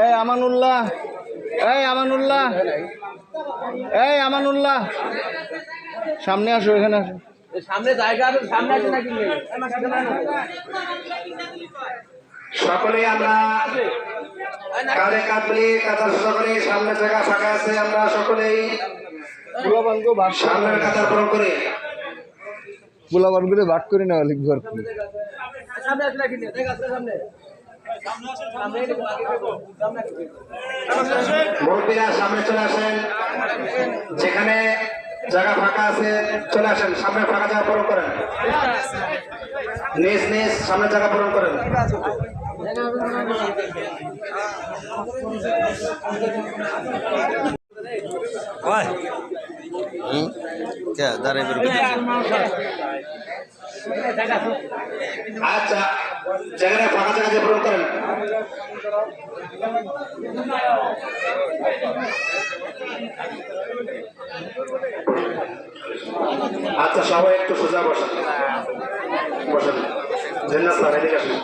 এই আমানুল্লাহ, এই আমানুল্লাহ, এই আমানুল্লাহ, সামনে আসো, এখানে আসো। সামনে জায়গা আছে, সামনে আছে নাকি? সকলেই আমরা কাঁধে কাঁধ মিলিয়ে কাতার সোজা করে সামনে জায়গা ফাঁকা আছে, আমরা সকলেই সামনের কাতার পূরণ করে গোলাবান করে ভাগ করে নেওয়া লিখবো আর কি। সামনে আছে নাকি? জায়গা আছে সামনে। মুরব্বীরা সামনে চলে আসেন, যেখানে জায়গা ফাঁকা আছে চলে আসেন, সামনে ফাঁকা জায়গা পূরণ করেন, নিজ নিজ সামনে জায়গা পূরণ করেন। আচ্ছা, জায়গাটা ফাঁকা জায়গা পূরণ করেন। আচ্ছা, সবাই একটু সোজা বসেন, বসেন। জেন্নাত স্যার এদিকে আসুন।